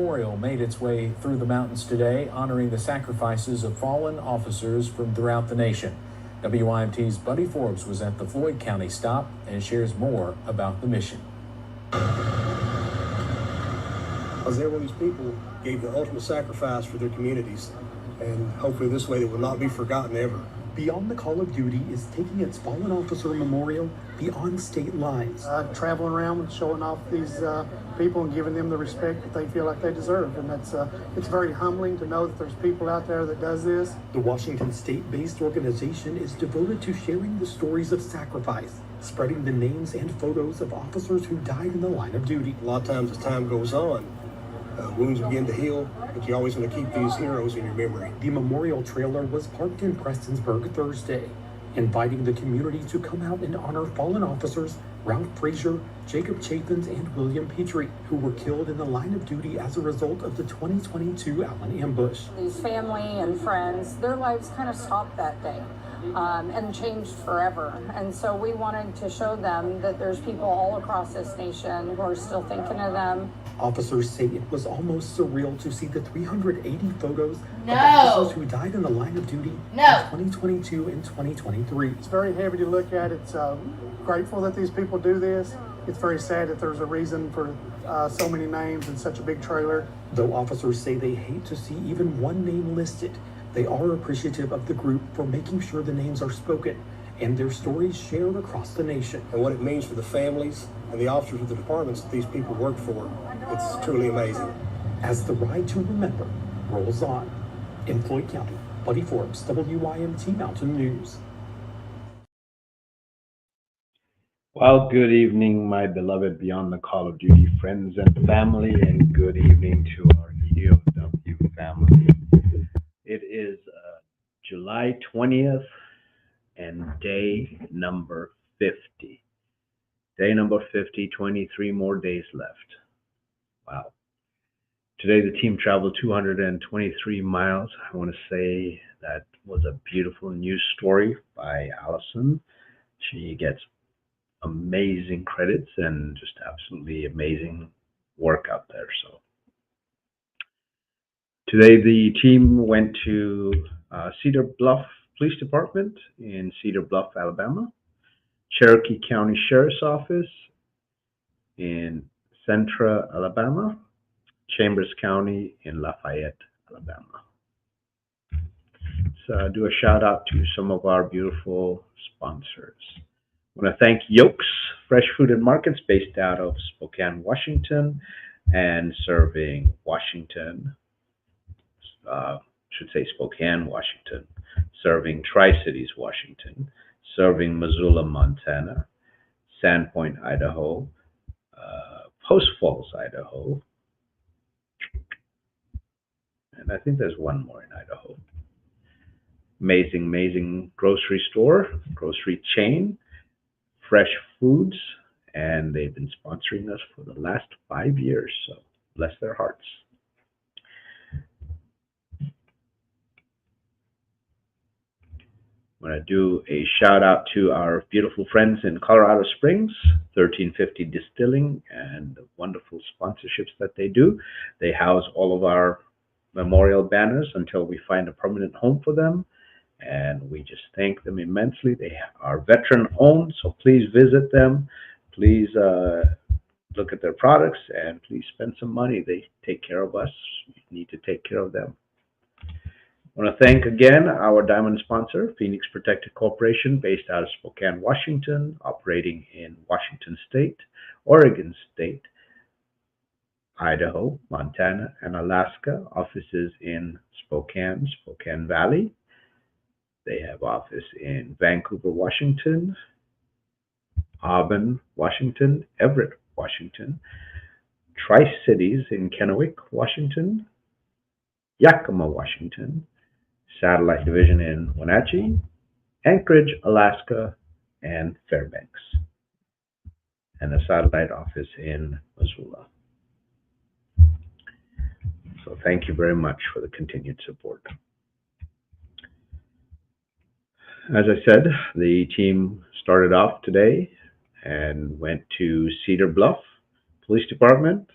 Memorial made its way through the mountains today, honoring the sacrifices of fallen officers from throughout the nation. WYMT's Buddy Forbes was at the Floyd County stop and shares more about the mission. Because every one of these people gave the ultimate sacrifice for their communities, and hopefully this way they will not be forgotten ever. Beyond the Call of Duty is taking its fallen officer memorial beyond state lines. Traveling around and showing off these people and giving them the respect that they feel like they deserve. And it's very humbling to know that there's people out there that does this. The Washington state-based organization is devoted to sharing the stories of sacrifice, spreading the names and photos of officers who died in the line of duty. A lot of times as time goes on, wounds begin to heal, but you always want to keep these heroes in your memory. The memorial trailer was parked in Prestonsburg Thursday, inviting the community to come out and honor fallen officers Ralph Frazier, Jacob Chaffins, and William Petrie, who were killed in the line of duty as a result of the 2022 Allen ambush. These family and friends, their lives kind of stopped that day. And changed forever. And so we wanted to show them that there's people all across this nation who are still thinking of them. Officers say it was almost surreal to see the 380 photos of officers who died in the line of duty in 2022 and 2023. It's very heavy to look at. It's grateful that these people do this. It's very sad that there's a reason for so many names in such a big trailer. Though officers say they hate to see even one name listed, they are appreciative of the group for making sure the names are spoken and their stories shared across the nation. And what it means for the families and the officers of the departments that these people work for, it's truly amazing. As the ride to remember rolls on, in Floyd County, Buddy Forbes, WYMT Mountain News. Well, good evening, my beloved Beyond the Call of Duty friends and family, and good evening to our EOW family. It is July 20th and day number 50. Day number 50, 23 more days left. Wow. Today the team traveled 223 miles. I want to say that was a beautiful news story by Allison. She gets amazing credits and just absolutely amazing work out there. So today, the team went to Cedar Bluff Police Department in Cedar Bluff, Alabama, Cherokee County Sheriff's Office in Centra, Alabama, Chambers County in Lafayette, Alabama. So do a shout out to some of our beautiful sponsors. I want to thank Yolks Fresh Food and Markets based out of Spokane, Washington, and serving Washington. Should say Spokane, Washington, serving Tri-Cities, Washington, serving Missoula, Montana, Sandpoint, Idaho, Post Falls, Idaho, and I think there's one more in Idaho. Amazing, amazing grocery store, grocery chain, Fresh Foods, and they've been sponsoring us for the last 5 years, so bless their hearts. I'm going to do a shout out to our beautiful friends in Colorado Springs, 1350 Distilling, and the wonderful sponsorships that they do. They house all of our memorial banners until we find a permanent home for them, and we just thank them immensely. They are veteran owned, so please visit them. Please look at their products, and please spend some money. They take care of us. We need to take care of them. I want to thank again our diamond sponsor, Phoenix Protected Corporation, based out of Spokane, Washington, operating in Washington State, Oregon State, Idaho, Montana, and Alaska. Offices in Spokane, Spokane Valley. They have office in Vancouver, Washington, Auburn, Washington, Everett, Washington, Tri-Cities in Kennewick, Washington, Yakima, Washington, Satellite Division in Wenatchee, Anchorage, Alaska, and Fairbanks, and a satellite office in Missoula. So thank you very much for the continued support. As I said, the team started off today and went to Cedar Bluff Police Department,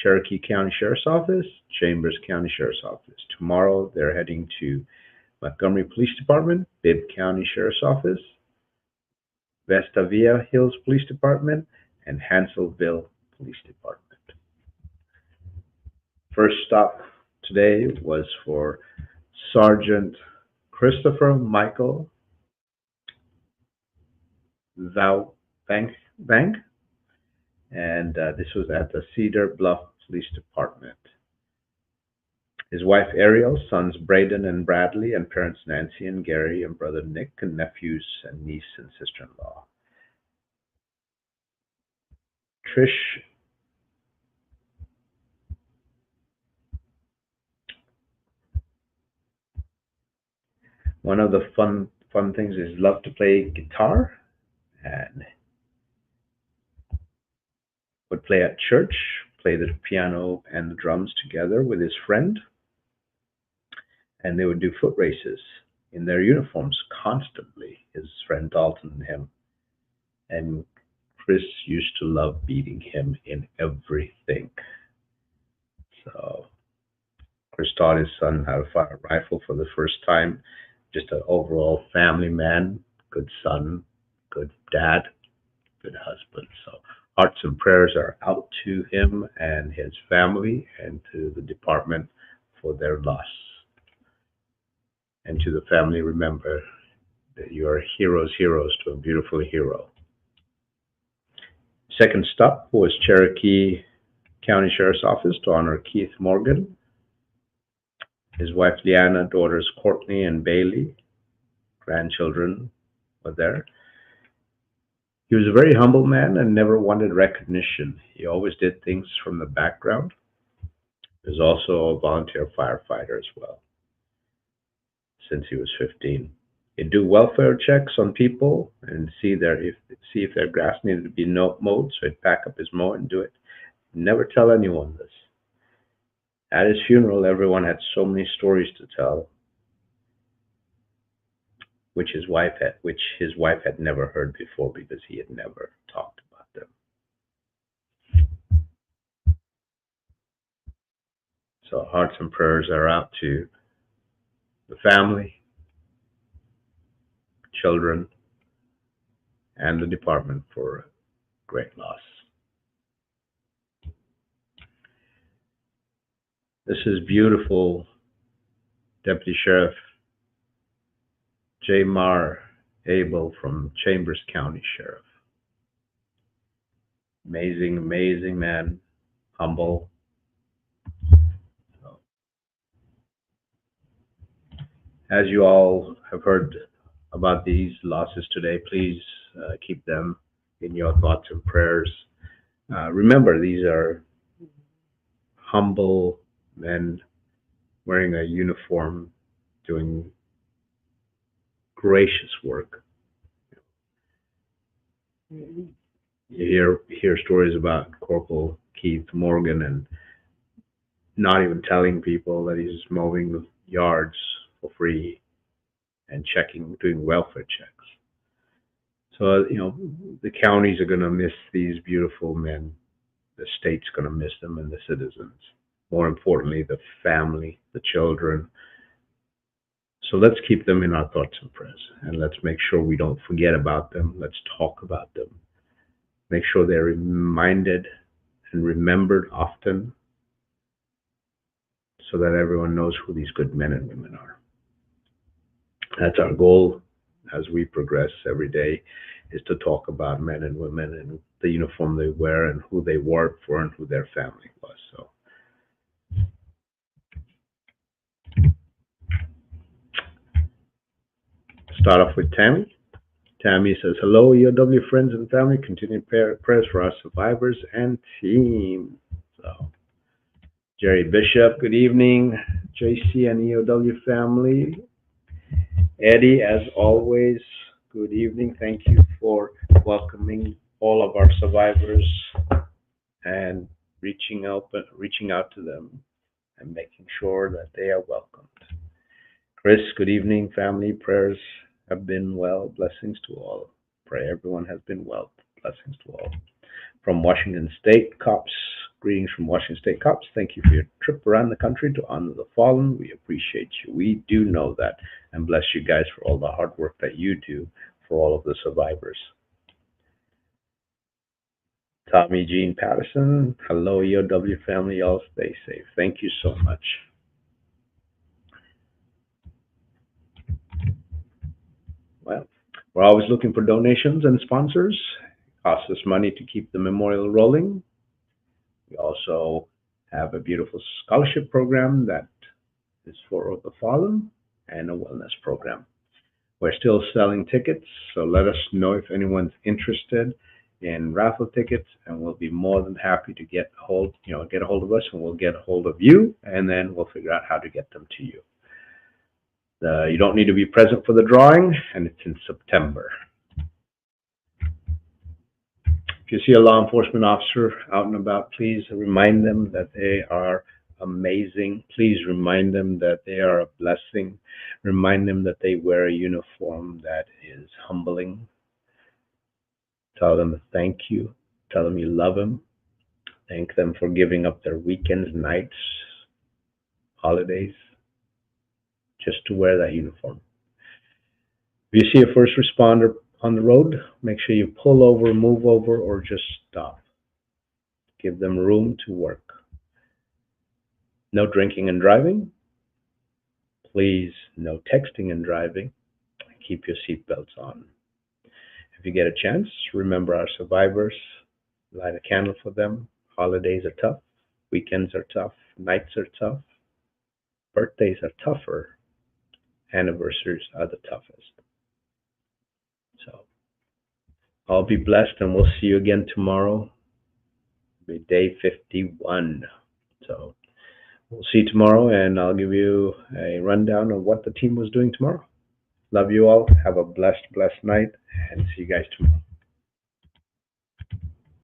Cherokee County Sheriff's Office, Chambers County Sheriff's Office. Tomorrow they're heading to Montgomery Police Department, Bibb County Sheriff's Office, Vestavia Hills Police Department, and Hansellville Police Department. First stop today was for Sergeant Christopher Michael Bank, and this was at the Cedar Bluff Police Department. His wife Ariel, sons Braden and Bradley, and parents Nancy and Gary, and brother Nick, and nephews and niece and sister-in-law. Trish one of the fun things is love to play guitar, and would play at church, play the piano and the drums together with his friend, and they would do foot races in their uniforms constantly, his friend Dalton and him. And Chris used to love beating him in everything. So Chris taught his son how to fire a rifle for the first time. Just an overall family man, good son, good dad, good husband. So hearts and prayers are out to him and his family and to the department for their loss. And to the family, remember that you are heroes to a beautiful hero. Second stop was Cherokee County Sheriff's Office to honor Keith Morgan, his wife Leanna, daughters Courtney and Bailey, grandchildren were there. He was a very humble man and never wanted recognition. He always did things from the background. He was also a volunteer firefighter as well, since he was 15. He'd do welfare checks on people and see if their grass needed to be mowed, so he'd pack up his mower and do it. Never tell anyone this. At his funeral, everyone had so many stories to tell, which his wife had never heard before because he had never talked about them. So hearts and prayers are out to the family, children, and the department for a great loss. This is beautiful Deputy Sheriff J. Mar Abel from Chambers County Sheriff. Amazing, amazing man, humble. So, as you all have heard about these losses today, please keep them in your thoughts and prayers. Remember, these are humble men wearing a uniform, doing gracious work. You hear stories about Corporal Keith Morgan and not even telling people that he's mowing the yards for free and doing welfare checks. So, the counties are going to miss these beautiful men. The state's going to miss them, and the citizens. More importantly, the family, the children. So let's keep them in our thoughts and prayers, and let's make sure we don't forget about them. Let's talk about them. Make sure they're reminded and remembered often so that everyone knows who these good men and women are. That's our goal as we progress every day, is to talk about men and women and the uniform they wear and who they worked for and who their family was. So start off with Tammy. Tammy says, hello, EOW friends and family. Continued prayers for our survivors and team. So, Jerry Bishop, good evening. JC and EOW family. Eddie, as always, good evening. Thank you for welcoming all of our survivors and reaching out to them and making sure that they are welcomed. Chris, good evening, family. Prayers have been well. Blessings to all. Pray everyone has been well. Blessings to all. From Washington State, Cops Greetings from Washington State Cops. Thank you for your trip around the country to honor the fallen. We appreciate you. We do know that, and bless you guys for all the hard work that you do for all of the survivors. Tommy Jean Patterson. Hello, EOW family. Y'all stay safe. Thank you so much. Well, we're always looking for donations and sponsors. It costs us money to keep the memorial rolling. We also have a beautiful scholarship program that is for the fallen and a wellness program. We're still selling tickets, so let us know if anyone's interested in raffle tickets, and we'll be more than happy to get a hold of us, and we'll get a hold of you, and then we'll figure out how to get them to you. You don't need to be present for the drawing, and it's in September. If you see a law enforcement officer out and about, please remind them that they are amazing. Please remind them that they are a blessing. Remind them that they wear a uniform that is humbling. Tell them thank you. Tell them you love them. Thank them for giving up their weekends, nights, holidays, just to wear that uniform. If you see a first responder on the road, make sure you pull over, move over, or just stop. Give them room to work. No drinking and driving. Please, no texting and driving. Keep your seatbelts on. If you get a chance, remember our survivors. Light a candle for them. Holidays are tough. Weekends are tough. Nights are tough. Birthdays are tougher. Anniversaries are the toughest. So, I'll be blessed, and we'll see you again tomorrow. It'll be day 51. So, we'll see you tomorrow, and I'll give you a rundown of what the team was doing tomorrow. Love you all. Have a blessed night, and see you guys tomorrow.